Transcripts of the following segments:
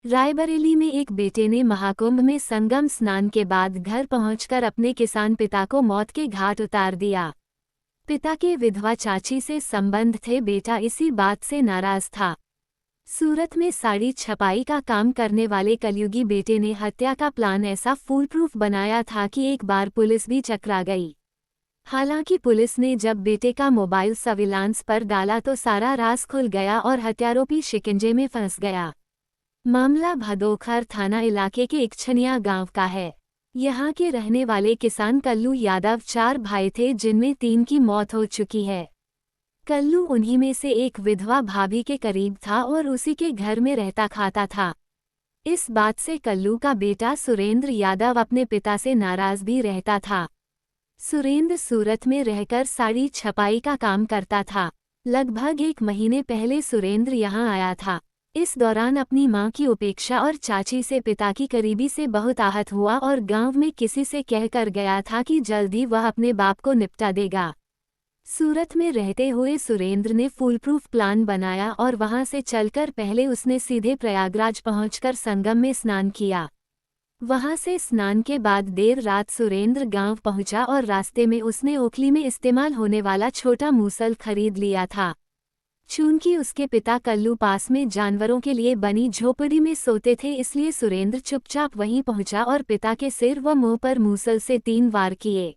रायबरेली में एक बेटे ने महाकुंभ में संगम स्नान के बाद घर पहुंचकर अपने किसान पिता को मौत के घाट उतार दिया। पिता के विधवा चाची से संबंध थे, बेटा इसी बात से नाराज था। सूरत में साड़ी छपाई का काम करने वाले कलयुगी बेटे ने हत्या का प्लान ऐसा फूलप्रूफ बनाया था कि एक बार पुलिस भी चकरा गई। हालांकि पुलिस ने जब बेटे का मोबाइल सर्विलांस पर डाला तो सारा राज खुल गया और हत्यारोपी शिकंजे में फंस गया। मामला भदोखर थाना इलाके के इकछनिया गांव का है। यहां के रहने वाले किसान कल्लू यादव 4 भाई थे, जिनमें 3 की मौत हो चुकी है। कल्लू उन्हीं में से एक विधवा भाभी के करीब था और उसी के घर में रहता खाता था। इस बात से कल्लू का बेटा सुरेंद्र यादव अपने पिता से नाराज भी रहता था। सुरेंद्र सूरत में रहकर साड़ी छपाई का काम करता था। लगभग 1 महीने पहले सुरेंद्र यहां आया था। इस दौरान अपनी मां की उपेक्षा और चाची से पिता की करीबी से बहुत आहत हुआ और गांव में किसी से कहकर गया था कि जल्द ही वह अपने बाप को निपटा देगा। सूरत में रहते हुए सुरेंद्र ने फूलप्रूफ प्लान बनाया और वहां से चलकर पहले उसने सीधे प्रयागराज पहुंचकर संगम में स्नान किया। वहां से स्नान के बाद देर रात सुरेंद्र गांव पहुंचा और रास्ते में उसने ओखली में इस्तेमाल होने वाला छोटा मूसल खरीद लिया था। चूंकि उसके पिता कल्लू पास में जानवरों के लिए बनी झोपड़ी में सोते थे, इसलिए सुरेंद्र चुपचाप वहीं पहुंचा और पिता के सिर व मुंह पर मूसल से 3 वार किए।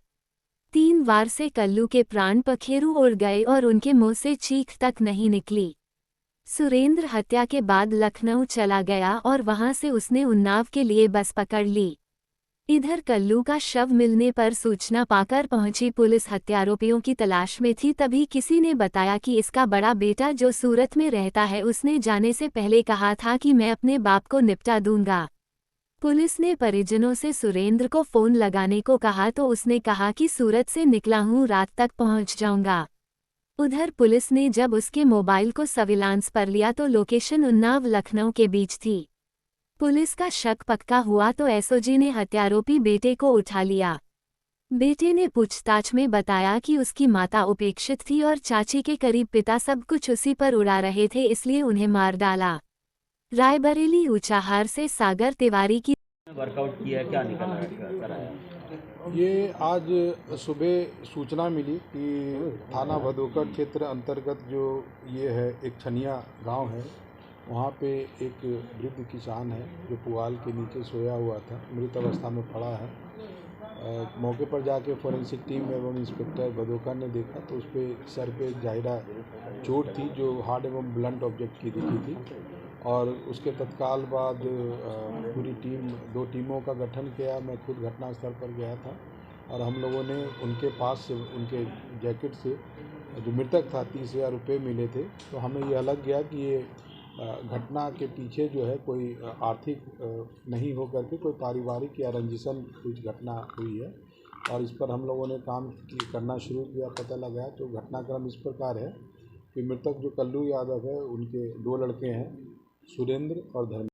3 वार से कल्लू के प्राण पखेरु उड़ गए और उनके मुंह से चीख तक नहीं निकली। सुरेंद्र हत्या के बाद लखनऊ चला गया और वहां से उसने उन्नाव के लिए बस पकड़ ली। इधर कल्लू का शव मिलने पर सूचना पाकर पहुंची पुलिस हत्यारोपियों की तलाश में थी। तभी किसी ने बताया कि इसका बड़ा बेटा जो सूरत में रहता है, उसने जाने से पहले कहा था कि मैं अपने बाप को निपटा दूंगा। पुलिस ने परिजनों से सुरेंद्र को फोन लगाने को कहा तो उसने कहा कि सूरत से निकला हूं, रात तक पहुंच जाऊंगा। उधर पुलिस ने जब उसके मोबाइल को सर्विलांस पर लिया तो लोकेशन उन्नाव लखनऊ के बीच थी। पुलिस का शक पक्का हुआ तो एसओजी ने हत्यारोपी बेटे को उठा लिया। बेटे ने पूछताछ में बताया कि उसकी माता उपेक्षित थी और चाची के करीब पिता सब कुछ उसी पर उड़ा रहे थे, इसलिए उन्हें मार डाला। रायबरेली ऊंचाहार से सागर तिवारी की वर्कआउट किया, क्या निकला कराया? ये आज सुबह सूचना मिली कि थाना भदोकर क्षेत्र अंतर्गत जो ये है एक छनिया गांव है, वहाँ पे एक वृद्ध किसान है जो पुआल के नीचे सोया हुआ था, मृत अवस्था में पड़ा है। मौके पर जाके फोरेंसिक टीम एवं इंस्पेक्टर भदोकर ने देखा तो उस पर सर पे जाहिरा चोट थी जो हार्ड एवं ब्लंट ऑब्जेक्ट की दिखी थी। और उसके तत्काल बाद पूरी टीम 2 टीमों का गठन किया। मैं खुद घटनास्थल पर गया था और हम लोगों ने उनके पास से उनके जैकेट से जो मृतक था 30,000 रुपये मिले थे। तो हमें यह लग गया कि ये घटना के पीछे जो है कोई आर्थिक नहीं हो करके कोई पारिवारिक या रंजिशन कुछ घटना हुई है और इस पर हम लोगों ने काम करना शुरू किया। पता लगा तो घटनाक्रम इस प्रकार है कि मृतक जो कल्लू यादव है, उनके 2 लड़के हैं, सुरेंद्र और धर्मेंद्र।